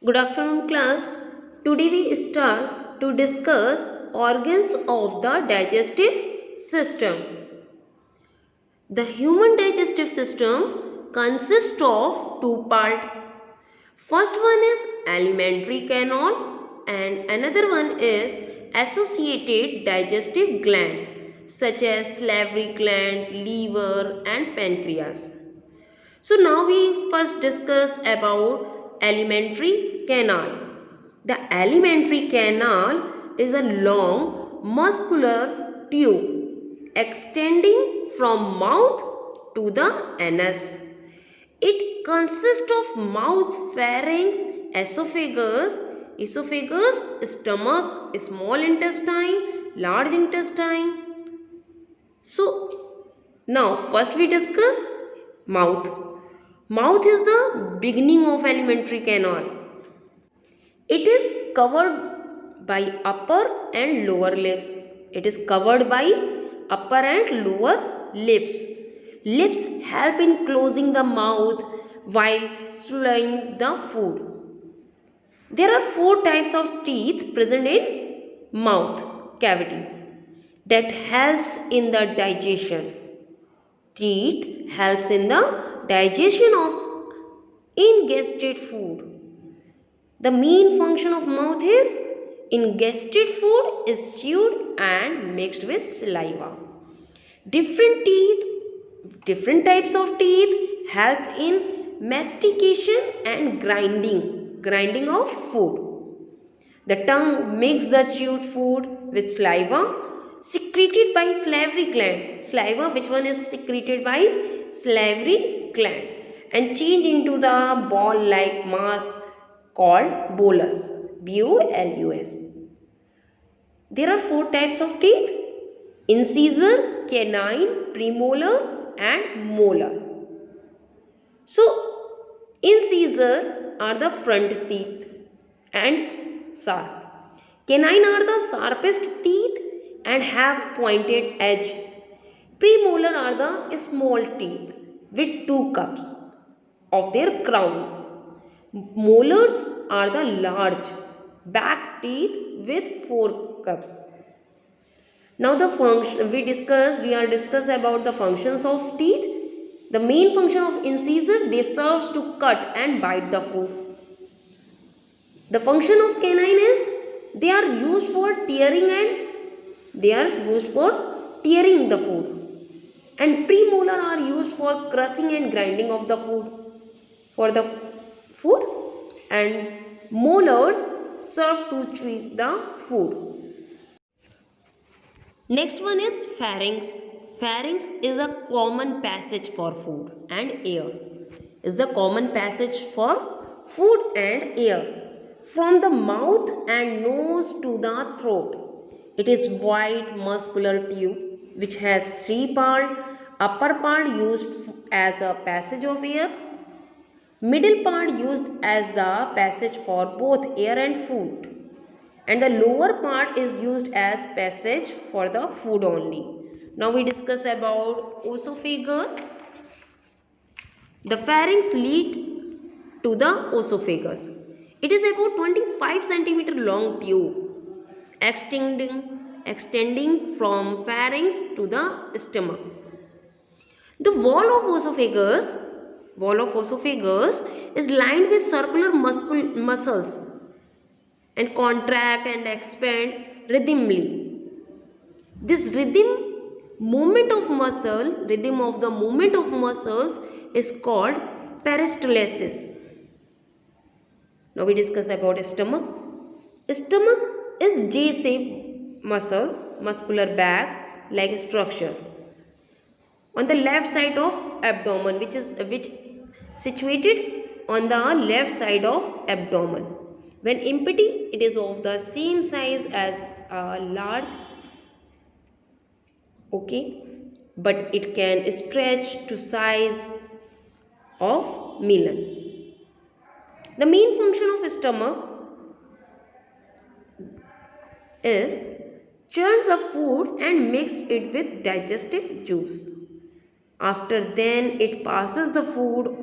Good afternoon, class. Today we start to discuss organs of the digestive system. The human digestive system consists of two parts. First one is alimentary canal and another one is associated digestive glands such as salivary gland, liver and pancreas. So now we first discuss about alimentary canal. The alimentary canal is a long muscular tube extending from mouth to the anus. It consists of mouth, pharynx, esophagus, stomach, small intestine, large intestine. So now first we discuss mouth. Mouth is the beginning of alimentary canal. It is covered by upper and lower lips. It is covered by upper and lower lips. Lips help in closing the mouth while swallowing the food. There are four types of teeth present in mouth cavity that helps in the digestion. Teeth helps in the digestion of ingested food. The main function of mouth is ingested food is chewed and mixed with saliva. Different types of teeth help in mastication and grinding of food. The tongue makes the chewed food with saliva secreted by salivary gland. Saliva, which one is secreted by salivary gland and change into the ball-like mass called bolus. B-O-L-U-S. There are four types of teeth: incisor, canine, premolar and molar. So, incisor are the front teeth and sharp. Canine are the sharpest teeth and have pointed edge. Premolar are the small teeth with two cups of their crown. Molars are the large back teeth with four cups. Now the function we are discuss about the functions of teeth. The main function of incisor, they serves to cut and bite the food. The function of canine is they are used for tearing the food. And premolar are used for crushing and grinding of the food and molars serve to chew the food. Next one is pharynx. Pharynx is a common passage for food and air. Is the common passage for food and air from the mouth and nose to the throat. It is wide muscular tube which has three parts. Upper part used as a passage of air. Middle part used as the passage for both air and food. And the lower part is used as passage for the food only. Now we discuss about esophagus. The pharynx leads to the esophagus. It is about 25 cm long tube extending from pharynx to the stomach. The wall of esophagus is lined with circular muscles and contract and expand rhythmically. This rhythm of the movement of muscles is called peristalsis. Now we discuss about stomach. Stomach is J-shaped muscular bag-like structure on the left side of abdomen, which situated on the left side of abdomen. When empty, it is of the same size as a large, but it can stretch to size of melon. The main function of stomach is churn the food and mix it with digestive juice. After then it passes the food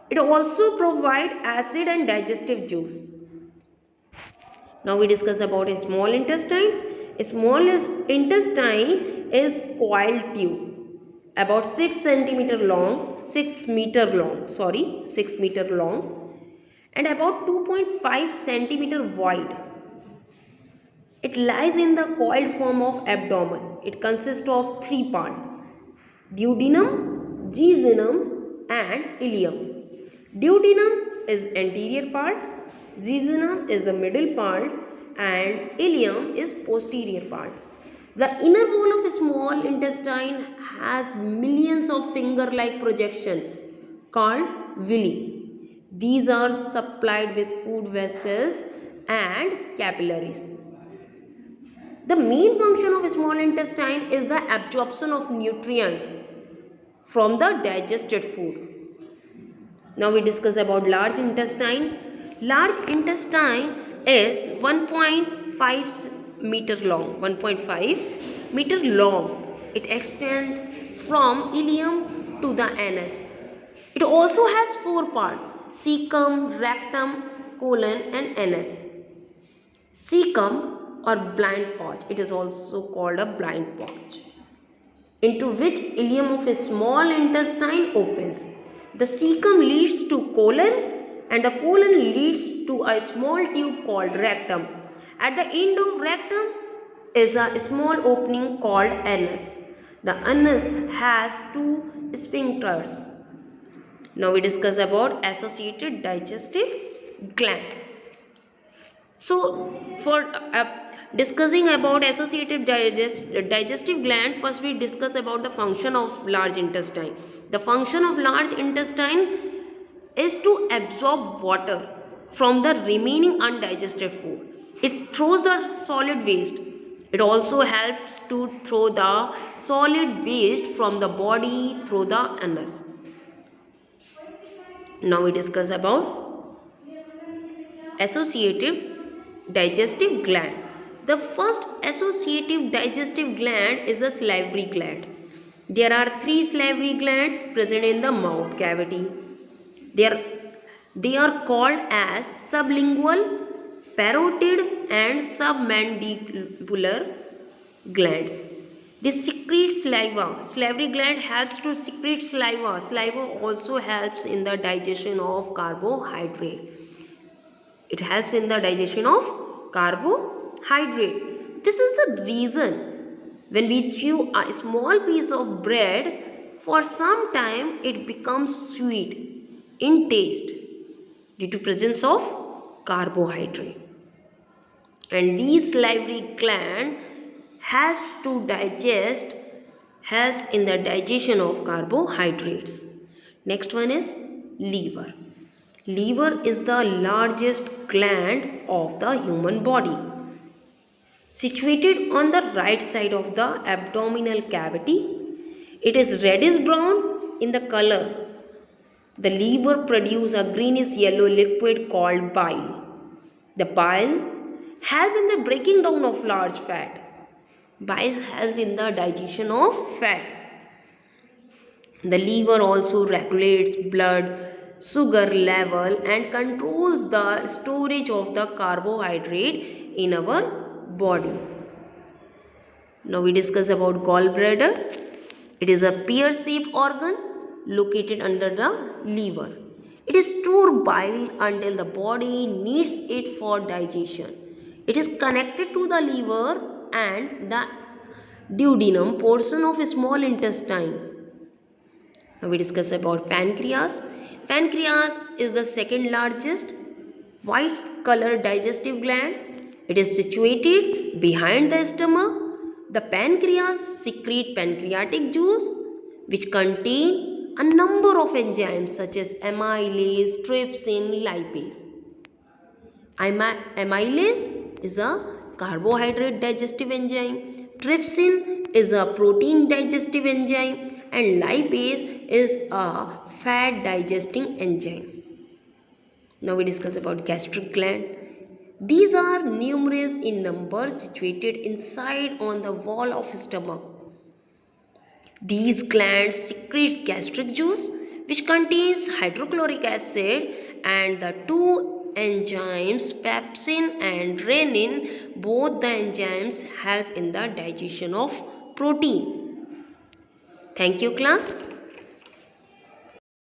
It also provides acid and digestive juice. Now we discuss about a small intestine. A small intestine is coiled tube about 6 centimeter long, 6 meter long and about 2.5 centimeter wide. It lies in the coiled form of abdomen. It consists of three parts: duodenum, jejunum and ileum. Duodenum is anterior part, jejunum is the middle part and ileum is posterior part. The inner wall of a small intestine has millions of finger-like projection called villi. These are supplied with food vessels and capillaries. The main function of small intestine is the absorption of nutrients from the digested food. Now we discuss about large intestine. Large intestine is 1.5 meter long. 1.5 meter long. It extends from ileum to the anus. It also has four parts: cecum, rectum, colon and anus. Cecum or blind pouch, it is also called a blind pouch, into which ileum of a small intestine opens. The cecum leads to colon and the colon leads to a small tube called rectum. At the end of rectum is a small opening called anus. The anus has two sphincters. Now we discuss about associated digestive gland. So for discussing about associated digestive gland, first we discuss about the function of large intestine. The function of large intestine is to absorb water from the remaining undigested food. It throws the solid waste. It also helps to throw the solid waste from the body through the anus. Now we discuss about associative digestive gland. The first associative digestive gland is the salivary gland. There are three salivary glands present in the mouth cavity. They are called as sublingual, parotid and submandibular glands. They secrete saliva. Salivary gland helps to secrete saliva. Saliva also helps in the digestion of carbohydrate. It helps in the digestion of carbohydrate. This is the reason when we chew a small piece of bread, for some time it becomes sweet in taste due to presence of carbohydrate. And these salivary gland helps in the digestion of carbohydrates. Next one is liver. Liver is the largest gland of the human body. Situated on the right side of the abdominal cavity, it is reddish brown in the color. The liver produces a greenish yellow liquid called bile. The bile helps in the breaking down of large fat. Bile helps in the digestion of fat. The liver also regulates blood sugar level and controls the storage of the carbohydrate in our body. Now we discuss about gallbladder. It is a pear-shaped organ located under the liver. It stores bile until the body needs it for digestion. It is connected to the liver and the duodenum portion of a small intestine. Now we discuss about pancreas. Pancreas is the second largest white colored digestive gland. It is situated behind the stomach. The pancreas secretes pancreatic juice which contain a number of enzymes such as amylase, trypsin, lipase. Amylase is a carbohydrate digestive enzyme. Trypsin is a protein digestive enzyme and lipase is a fat digesting enzyme. Now we discuss about gastric gland. These are numerous in number, situated inside on the wall of stomach. These glands secrete gastric juice which contains hydrochloric acid, and the two enzymes pepsin and renin. Both the enzymes help in the digestion of protein. Thank you, class.